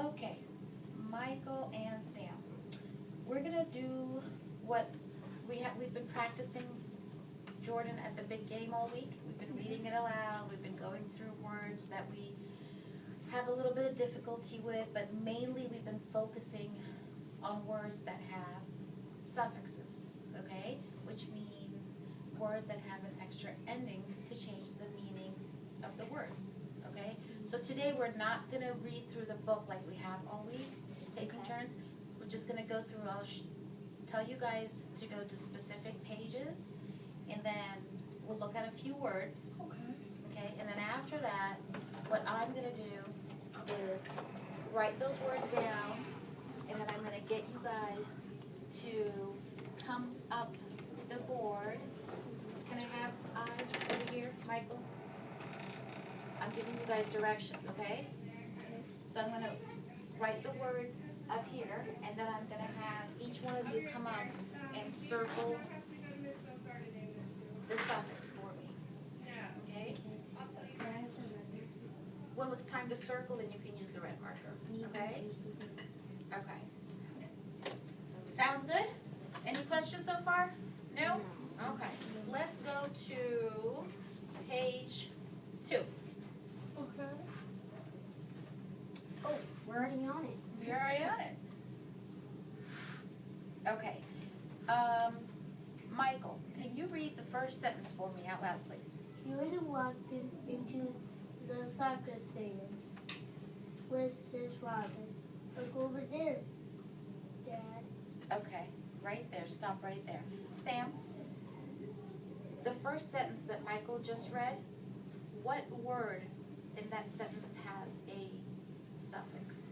Okay, Michael and Sam. We're gonna do what we've been practicing Jordan at the big game all week. We've been reading it aloud, we've been going through words that we have a little bit of difficulty with, but mainly we've been focusing on words that have suffixes, okay? Which means words that have an extra ending to change the meaning of the words, okay? So today we're not gonna read through the book like we have all week, taking Okay. turns. We're just gonna go through, tell you guys to go to specific pages, and then we'll look at a few words, okay? And then after that, what I'm gonna do is write those words down, and then I'm gonna get you guys to come up to the board. Can I have eyes over here, Michael? I'm giving you guys directions, okay? So I'm gonna write the words up here, and then I'm gonna have each one of you come up and circle the suffix for me, okay? When it's time to circle, then you can use the red marker, okay? Okay. Sounds good? Any questions so far? No? Okay. Let's go to page 2. Okay. Oh, we're already on it. You're already on it. Okay. Michael, can you read the first sentence for me out loud, please? Jordan walked into the soccer stadium with his father. Look over this, Dad. Okay, right there. Stop right there. Sam, the first sentence that Michael just read, what word in that sentence has a suffix?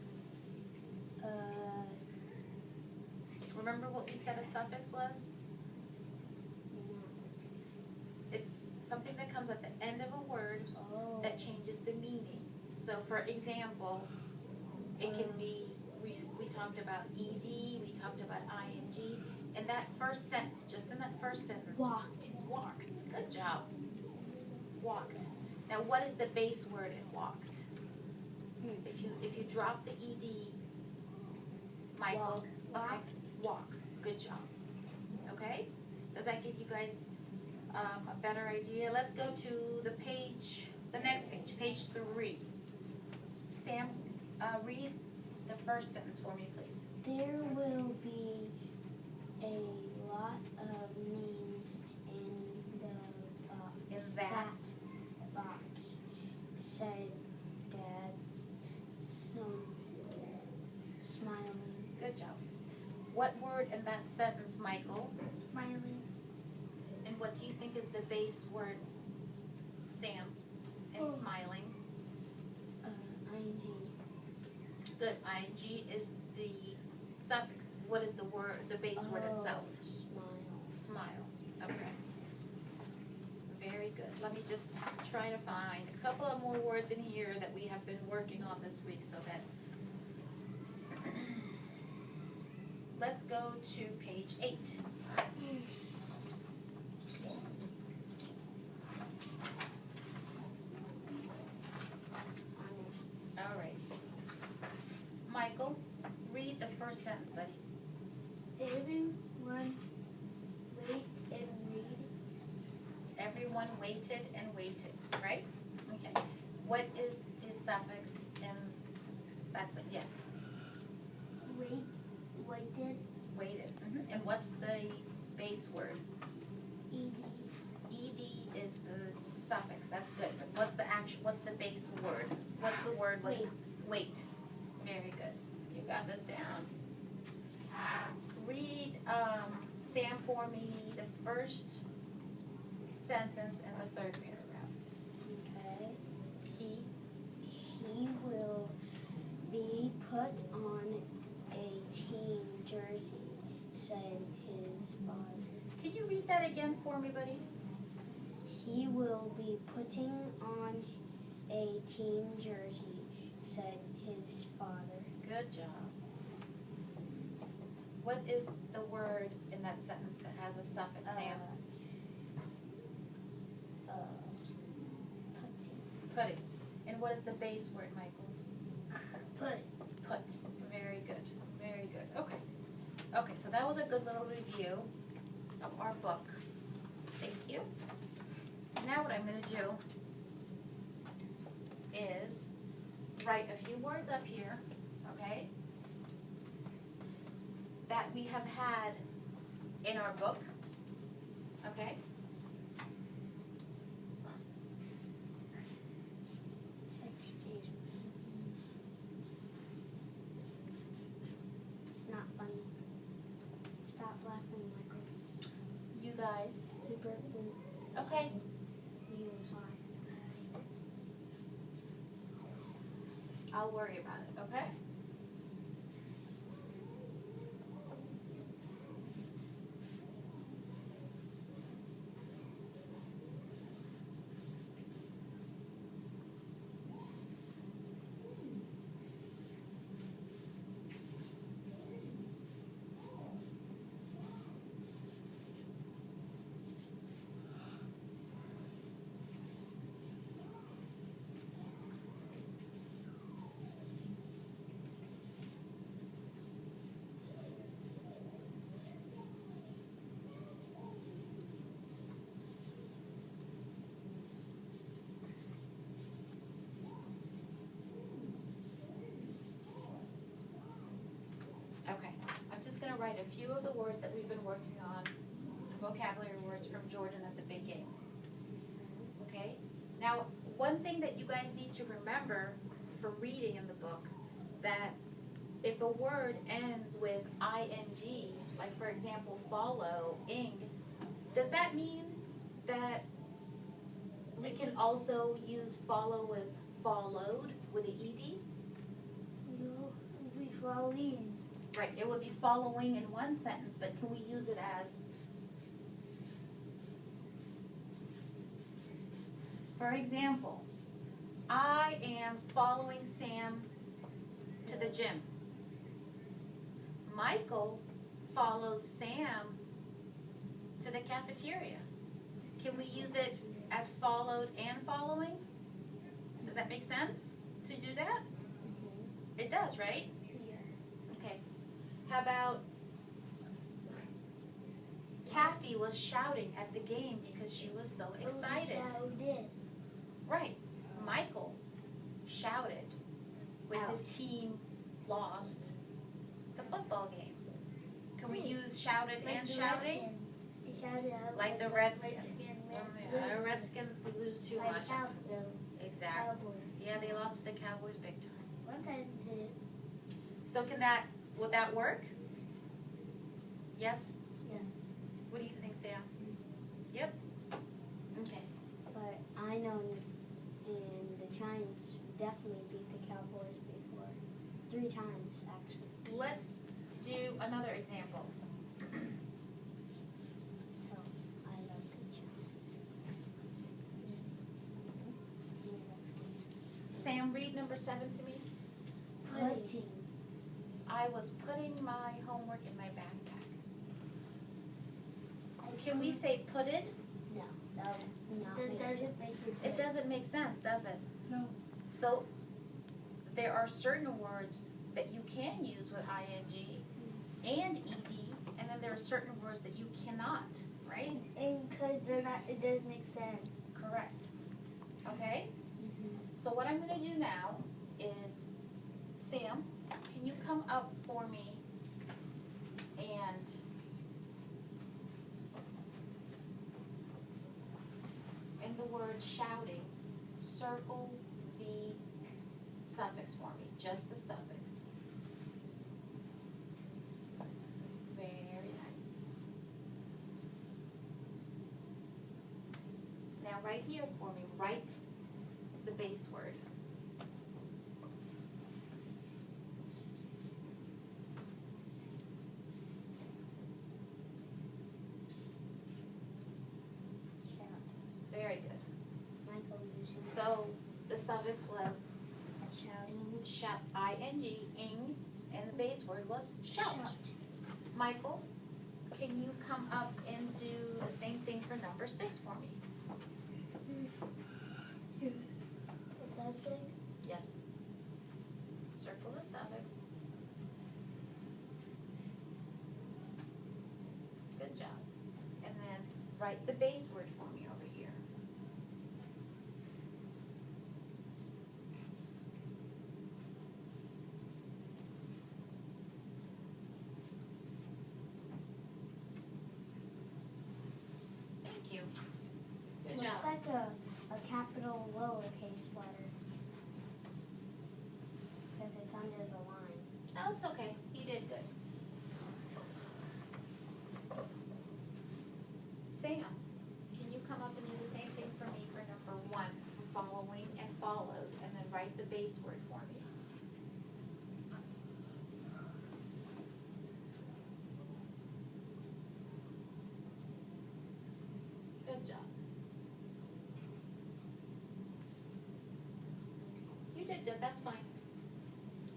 Remember what we said a suffix was? It's something that comes at the end of a word Oh. that changes the meaning. So for example, it can be, we talked about ed, we talked about ing. In that first sentence, just in that first sentence. Walked. Walked, good job. Walked. Now what is the base word in walked? If you drop the ed, Michael, Walk. okay, walk, good job. Okay? Does that give you guys a better idea? Let's go to the next page, page 3. Sam, read the first sentence for me, please. There will be a lot of names in the box. In that. Box, said Dad, smiling. Good job. What word in that sentence, Michael? Smiling. And what do you think is the base word, Sam, in Oh. smiling? ing. Good. ing is the suffix. What is the word, the base word itself? Smile. Smile. Okay. Very good. Let me just try to find a couple of more words in here that we have been working on this week so that. Let's go to page 8. All right. Michael, read the first sentence, buddy. Everyone wait and read. Everyone waited and waited, right? Okay. What is the suffix in, that's it, yes, Waited. waited. And what's the base word? Ed. ed is the suffix, that's good. But what's the base word? What's the word with? Wait. Wait. Very good. You got this down. Read, Sam, for me, the first sentence and the third paragraph. Okay. He He will be put on a team jersey, said his father. Can you read that again for me, buddy? He will be putting on a team jersey, said his father. Good job. What is the word in that sentence that has a suffix, Sam? Putting. Pudding. And what is the base word, Michael? Put. put. Very good, very good. Okay. Okay, so that was a good little review of our book. Thank you. Now what I'm gonna do is write a few words up here, okay, that we have had in our book, okay? Excuse me. It's not funny. Stop laughing, Michael. You guys, He burped in. okay, You sorry. I'll worry about it, okay? Okay, I'm just gonna write a few of the words that we've been working on, vocabulary words from Jordan at the big game. Okay? Now, one thing that you guys need to remember from reading in the book, that if a word ends with ing, like for example, follow, ing, does that mean that we can also use follow as followed with an ed? No, we fall in. Right, it would be following in one sentence, but can we use it as, for example, I am following Sam to the gym. Michael followed Sam to the cafeteria. Can we use it as followed and following? Does that make sense to do that? It does, right? Yeah. Okay. How about Kathy was shouting at the game because she was so excited. Right. Michael shouted when his team lost the football game. Can we use shouted and shouting? Like the Redskins. The Redskins lose too much. Exactly. Yeah, they lost to the Cowboys big time. So would that work? Yes? Yeah. What do you think, Sam? Yep? Okay. But I know in the Giants definitely beat the Cowboys before. 3 times, actually. Let's do another example. So, I love the Giants. Yeah, that's good. Sam, read number 7 to me. Putting. I was putting my homework in my backpack. Can we say putted? No, that would not make sense. It doesn't make sense, does it? No. So there are certain words that you can use with ing and ed, and then there are certain words that you cannot, right? And because they're not, it doesn't make sense. Correct. Okay? So what I'm going to do now is, Sam, can you come up for me and in the word shouting, circle the suffix for me, just the suffix. Very nice. Now right here for me, write the base word. Very good. Michael uses So the suffix was shouting. shout, ing, and the base word was shout. Michael, can you come up and do the same thing for number 6 for me? The subject. Yes. Circle the suffix. write the base word for me over here. Thank you. Good Looks job. like a capital lowercase letter. Because it's under the line. Oh, it's okay. You did good. Sam, can you come up and do the same thing for me for number 1, for following and followed, and then write the base word for me? Good job. You did good, that's fine.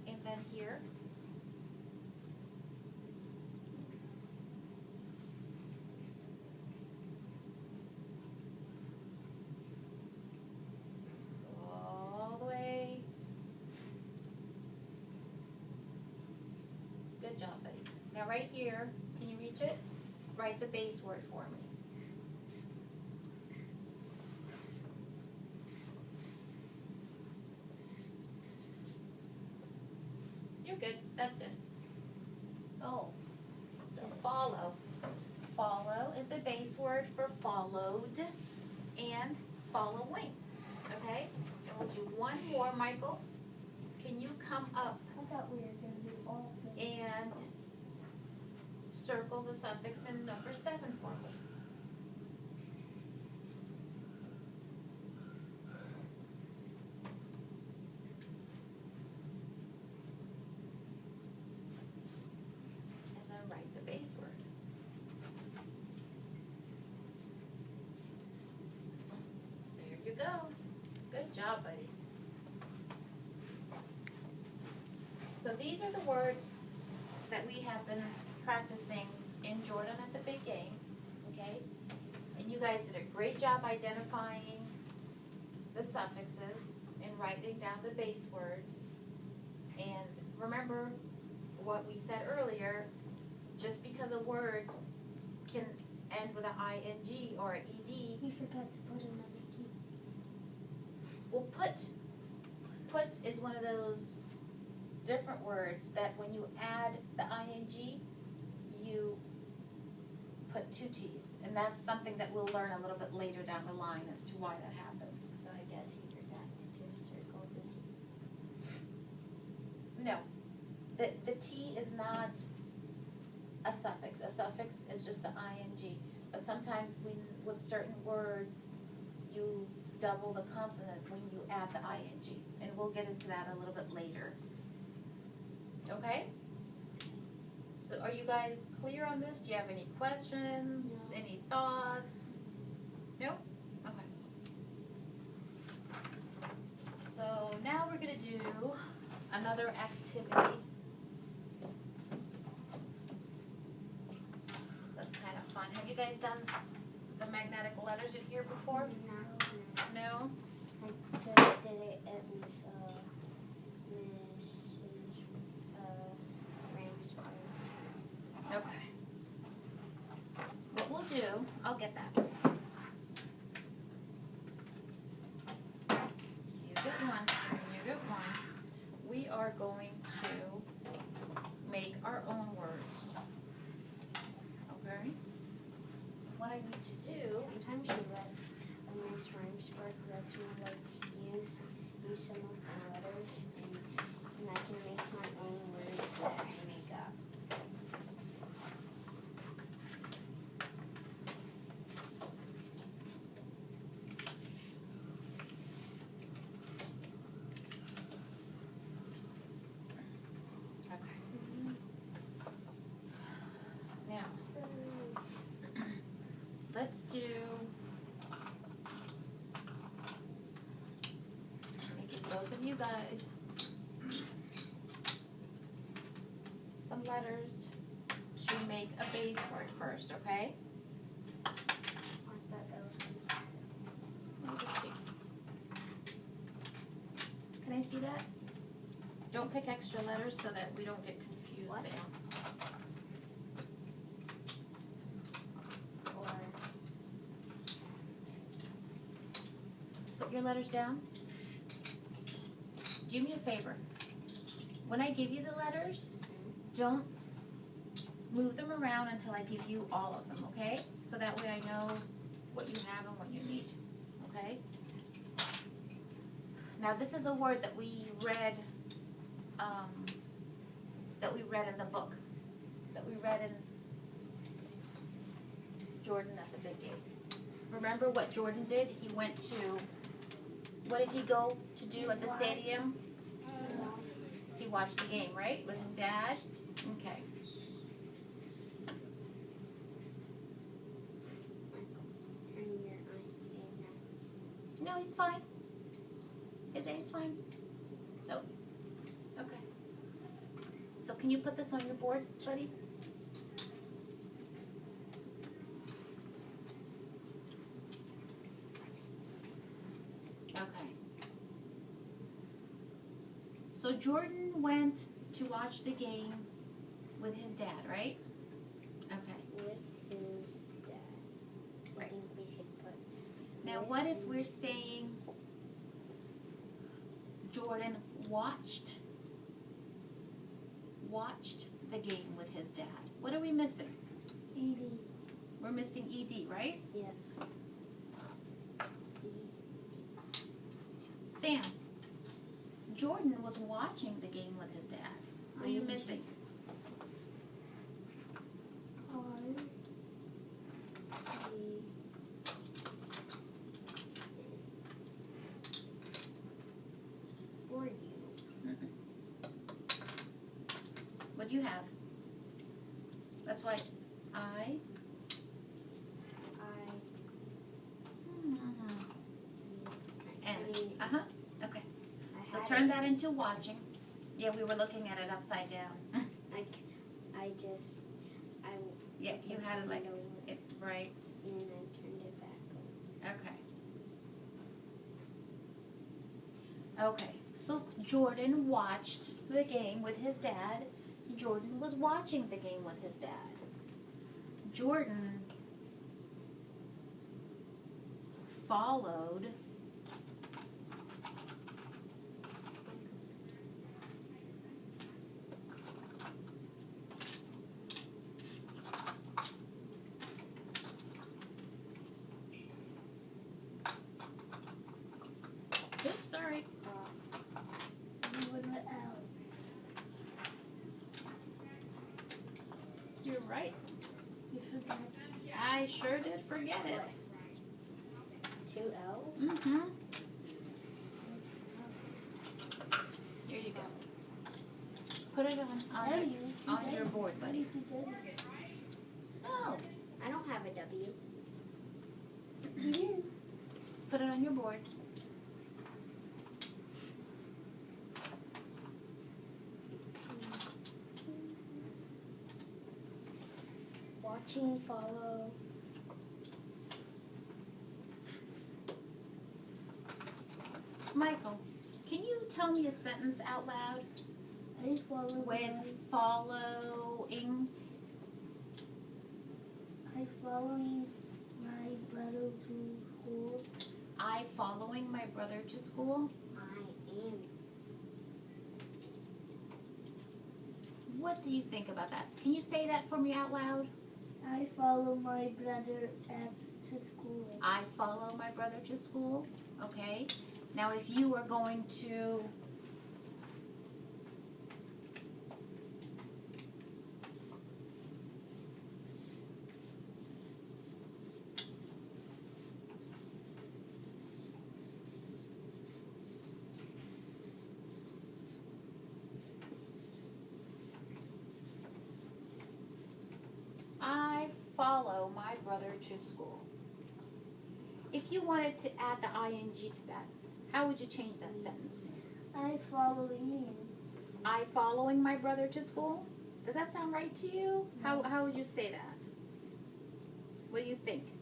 And then here. All the way. Good job, buddy. Now right here, can you reach it? Write the base word for me. You're good, that's good. Oh, so follow. Follow is the base word for followed and following, okay? And we'll do one more, Michael. Can you come up I thought we were going to do all of them. and circle the suffix in number 7 for me? And then write the base word. There you go. Good job, buddy. So these are the words that we have been practicing in Jordan at the big game, okay? And you guys did a great job identifying the suffixes and writing down the base words. And remember what we said earlier, just because a word can end with an ing or an ed, You forgot to put another T. well, put is one of those different words that when you add the ing, you put 2 T's. And that's something that we'll learn a little bit later down the line as to why that happens. So I guess you forgot to just circle the T. No, the T is not a suffix. A suffix is just the ing. But sometimes with certain words, you double the consonant when you add the ing. And we'll get into that a little bit later. Okay? So are you guys clear on this? Do you have any questions? No. Any thoughts? No? Okay. So now we're gonna do another activity. That's kind of fun. Have you guys done the magnetic letters in here before? No. No? I just did it at Miss Ramsburg. Okay. What we'll do, I'll get that. You get one, and you get one. We are going to make our own words. Okay? What I need to do, Sometimes she lets Miss Ramsburg lets me use some of the letters and I can make my own words that I make up. okay. Now, let's do, I'm gonna give both of you guys some letters to make a base word first, okay? I thought that was consistent. Let me just see. Can I see that? Don't pick extra letters so that we don't get confused, What? Sam. Or your letters down? Do me a favor. When I give you the letters, don't move them around until I give you all of them, okay? So that way I know what you have and what you need, okay? Now this is a word that we read in the book, that we read in Jordan at the big game. Remember what Jordan did? He went to, what did he go to do at the stadium? He watched the game, right? With his dad? Okay. No, he's fine. His A's fine. Oh. Okay. So can you put this on your board, buddy? Okay. So Jordan went to watch the game with his dad, right? Okay. With his dad. Right. I think we should put. Now what if we're saying Jordan watched the game with his dad? What are we missing? ED. We're missing ED, right? Yeah. Sam, Jordan was watching the game with his dad. What are you missing? For you. What do you have? That's why I. And okay. So turn that into watching. Yeah, we were looking at it upside down. Yeah, you had it like it right. And then I turned it back over. Okay. Okay. So Jordan watched the game with his dad. Jordan was watching the game with his dad. Jordan followed oops, sorry. You're right. You forgot I sure did forget it. 2 L's. Mm-hmm. Here you go. Put it on your board, buddy. No. I don't have a W. Put it on your board. Watching, follow. Michael, can you tell me a sentence out loud I follow. with following? I following my brother to school. I following my brother to school? I am. What do you think about that? Can you say that for me out loud? I follow my brother to school. I follow my brother to school. Okay. Now if you are going to I follow my brother to school. If you wanted to add the ing to that, how would you change that sentence? I following. I following my brother to school? Does that sound right to you? How would you say that? What do you think?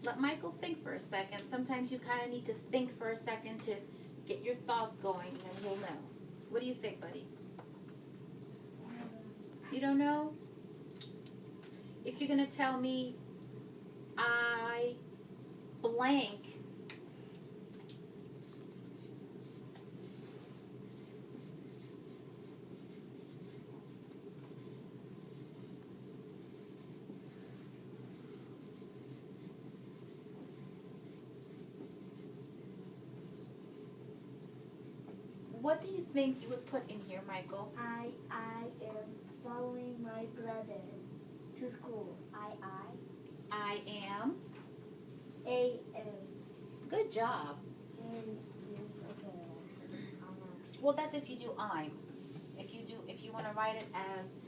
Let Michael think for a second. Sometimes you kind of need to think for a second to get your thoughts going, and we'll know. What do you think, buddy? You don't know? If you're going to tell me, I blank. What do you think you would put in here, Michael? I am following my brother to school. I am. A M. Good job. And yes, okay. Well, that's if you do I'm. If you want to write it as,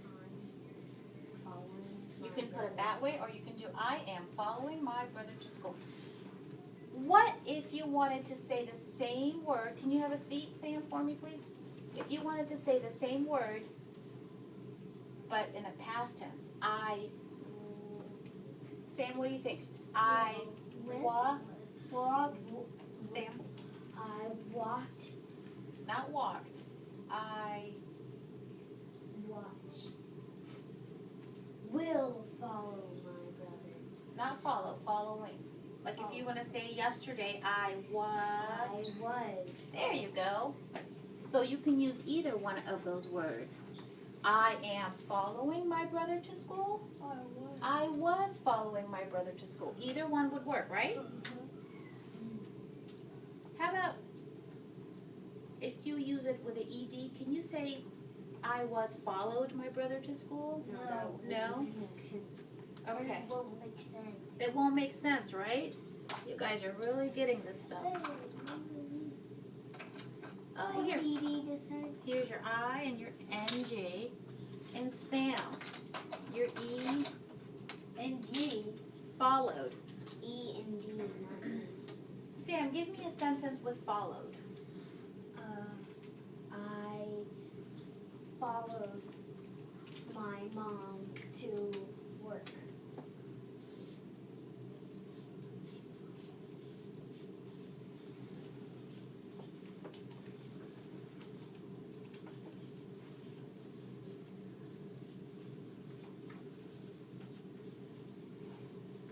you can put it that way, or you can do I am following my brother to school. What if you wanted to say the same word? Can you have a seat, Sam, for me, please? If you wanted to say the same word, but in a past tense, Sam, what do you think? Sam? I walked. Not walked. I Watched. Will follow my brother. not follow, following. Like if you want to say yesterday, I was. There you go. So you can use either one of those words. I am following my brother to school. I was following my brother to school. Either one would work, right? How about if you use it with an ED, can you say, I was followed my brother to school? No? Makes sense. Okay. It won't make sense. It won't make sense, right? You guys are really getting this stuff. Oh, here. Here's your I and your NG. And Sam, your E And G. followed. E and D, not E. Sam, give me a sentence with followed. I followed my mom to work.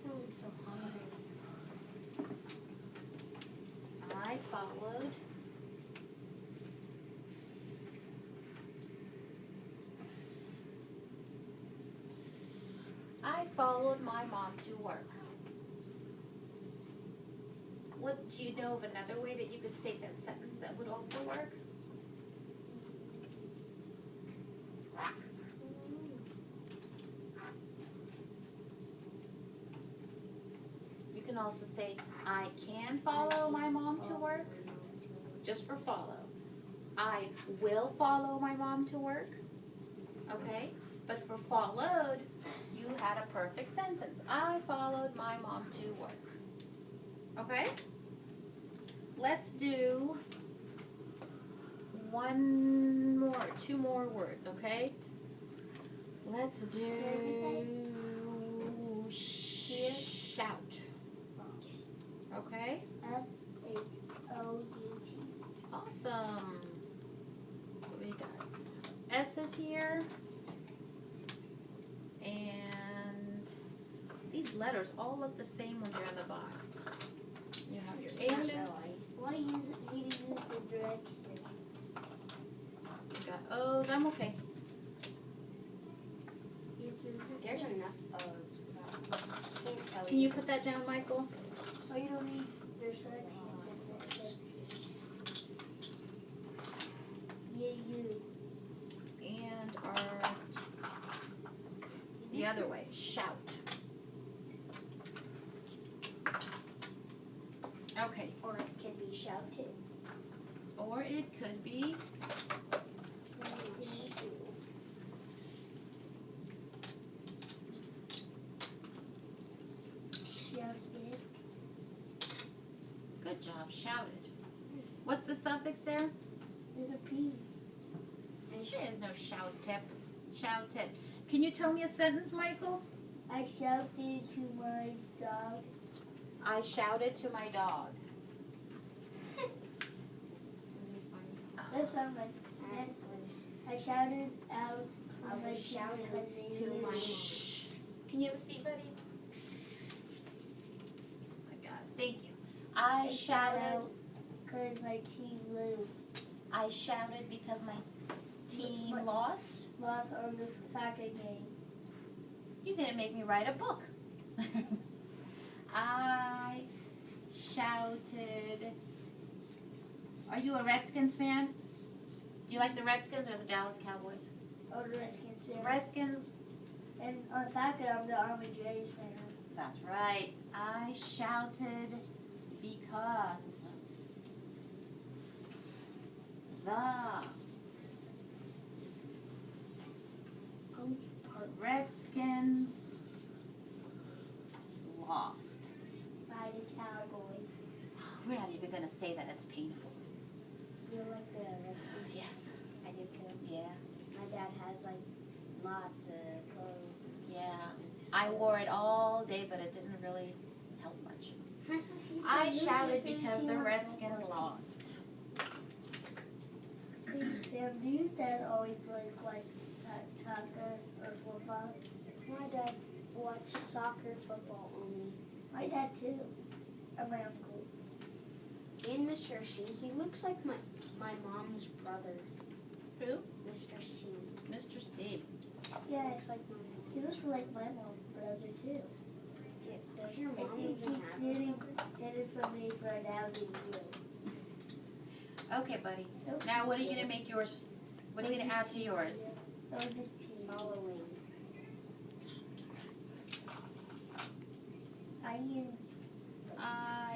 Oh, I'm so hungry. I followed. I followed my mom to work. What do you know of another way that you could state that sentence that would also work? You can also say, I can follow my mom to work, just for follow. I will follow my mom to work, okay? But for followed, you had a perfect sentence. I followed my mom to work, okay? Let's do two more words, okay? Let's do shout. Okay? F-H-O-U-T. Awesome. What we got? S's here. And these letters all look the same when you're in the box. You have your H's. Why use it? Need to use the direction. You got O's. I'm okay. There's enough O's. Can't tell Can you put that down, Michael? Oh, you don't need there's direction. Yeah, you. And our the other way, shout. Okay. Or it can be shouted. Or it could be Shouted. good job, shouted. What's the suffix there? There's a P. There's no shout tip. Shout it. Can you tell me a sentence, Michael? I shouted to my dog. I shouted to my dog. That's not my. I shouted out. I was shouting to my mom. Can you have a seat, buddy? Oh my God. Thank I shouted. Because my team lose. I shouted because my team lost. Lost on the soccer game. You're gonna make me write a book. I shouted. Are you a Redskins fan? Do you like the Redskins or the Dallas Cowboys? Oh, the Redskins fan. Redskins. And on soccer, I'm the Army Jays fan. That's right. I shouted because the Redskins lost. By the Cowboys. We're not even going to say that. It's painful. You like the Redskins? Yes. I do too. Yeah. My dad has like lots of clothes. Yeah. I wore it all day, but it didn't really help much. I shouted because the Redskins lost. Sam, do your dad always like soccer or football? My dad watched soccer, football only. My dad too. And my uncle. And Mr. C. He looks like my mom's brother. Who? Mr. C. Mr. C. Yeah, it's like my mom. He looks like my mom's brother too. Does your mom even have did it for me for now to you? Okay, buddy. Now, what are you going to make yours? What are you going to add to yours? Following.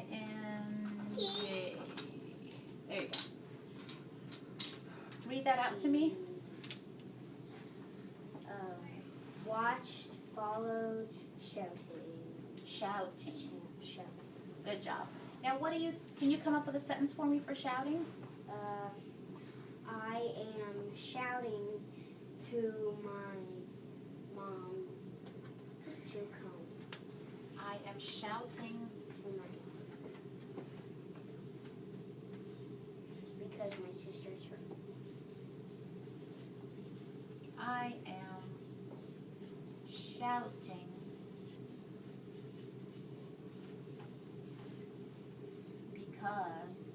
I-N-G. There you go. Read that out to me. Watched, followed, shouting. Shouting. Shouting. Good job. Now, can you come up with a sentence for me for shouting? I am shouting to my mom to come. I am shouting. To my mom. Because my sister's hurt. I am shouting because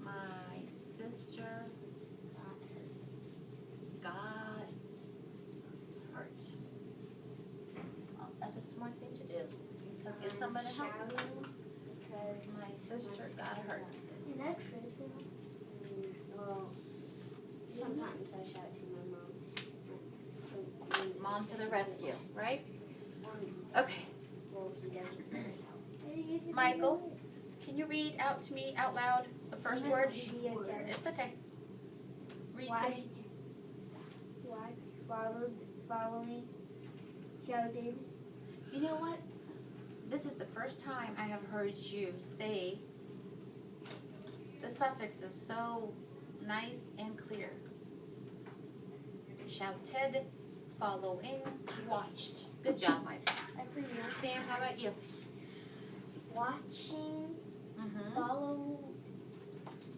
my sister got hurt. Oh, that's a smart thing to do. Get somebody to help. Because My sister got hurt. Is that true? Well, sometimes I shout to my mom. Mom to the rescue, right? Okay. Well, he doesn't really help. Michael, can you read out to me out loud the first word? It's okay. Read to me. Watched, following, shouted. You know what? This is the first time I have heard you say the suffixes so nice and clear. Shouted, following, watched. Good job, Mike. Sam, how about you? Watching, follow,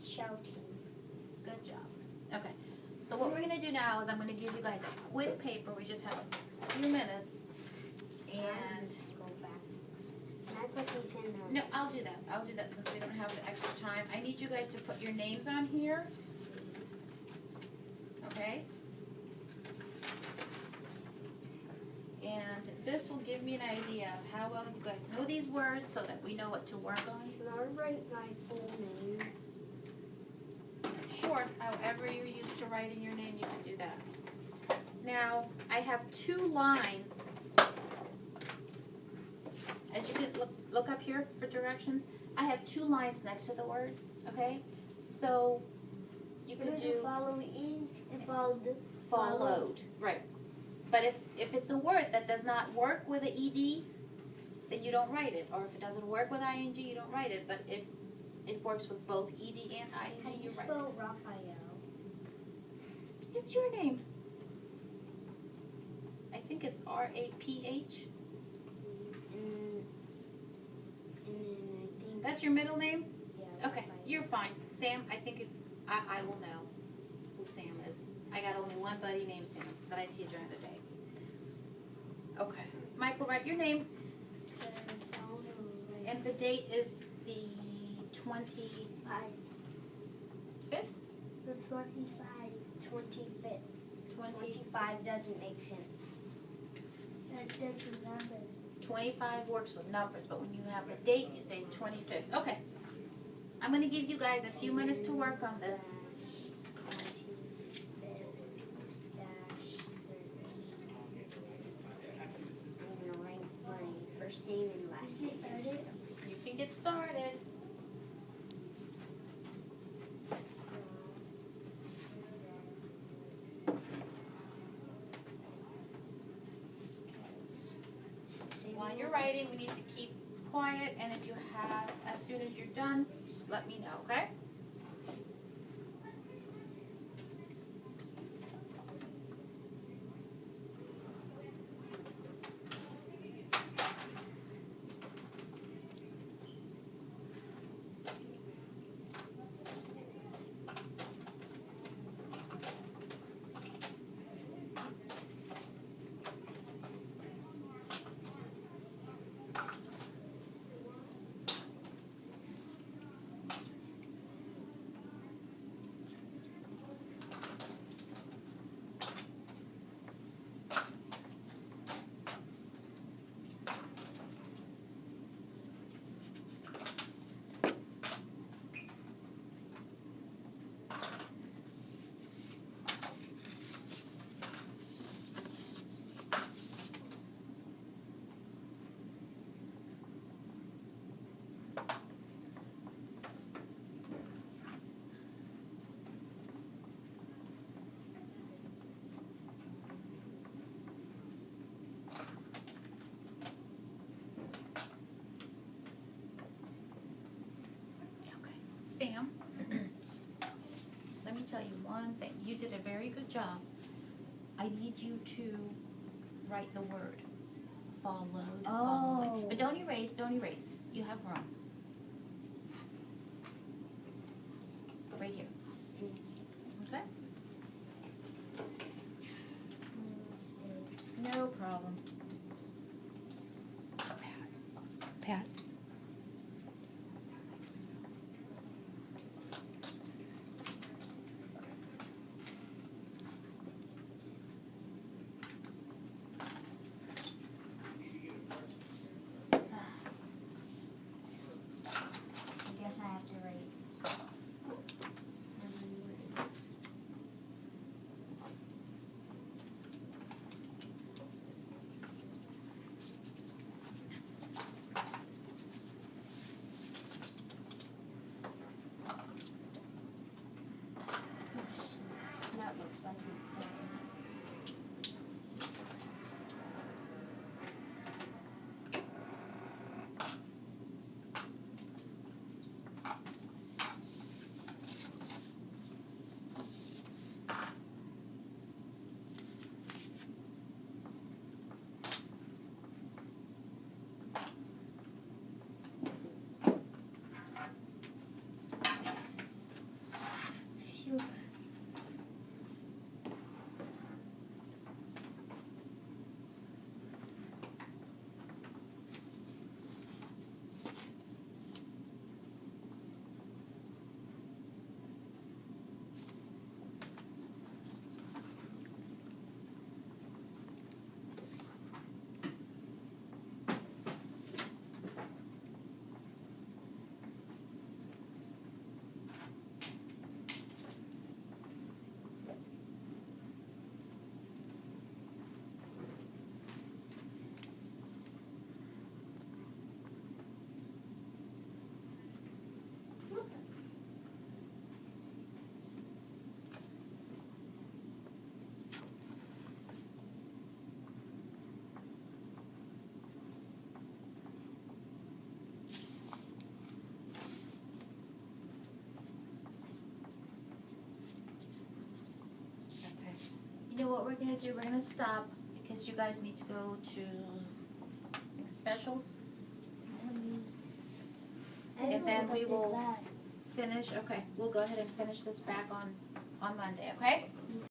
shouting. Good job. Okay. So what we're going to do now is I'm going to give you guys a quick paper. We just have a few minutes. And Go back. Can I put these in there? no, I'll do that. I'll do that since we don't have the extra time. I need you guys to put your names on here. Okay? And this will give me an idea of how well you guys know these words so that we know what to work on. Can I write my full name? Sure, however you're used to writing your name, you can do that. Now, I have 2 lines. As you can look up here for directions, I have 2 lines next to the words, okay? So, you can do follow in and followed. followed, right. But if it's a word that does not work with an ED, then you don't write it. Or if it doesn't work with ING, you don't write it. But if it works with both ED and How do ING, you you write spell it. Raphael? It's your name. I think it's R-A-P-H. And then I think. That's your middle name? Yeah, Okay, Raphael. you're fine. Sam, I think I will know who Sam is. I got only one buddy named Sam that I see during the day. Okay. Michael, write your name. And the date is the 25th? The 25th. 25 doesn't make sense. That doesn't remember. 25 works with numbers, but when you have the date, you say 25th. Okay. I'm going to give you guys a few minutes to work on this. First name and last name. You can get started. While you're writing, we need to keep quiet, and if you have, as soon as you're done, just let me know, okay? Sam, let me tell you one thing. You did a very good job. I need you to write the word. Followed. Oh. But don't erase, don't erase. You have room. Right here. Okay? No problem. Pat. I guess I have to write. That looks like it. Phew. You know what we're gonna do? We're gonna stop because you guys need to go to specials. And then we will finish. Okay, we'll go ahead and finish this back on Monday. Okay.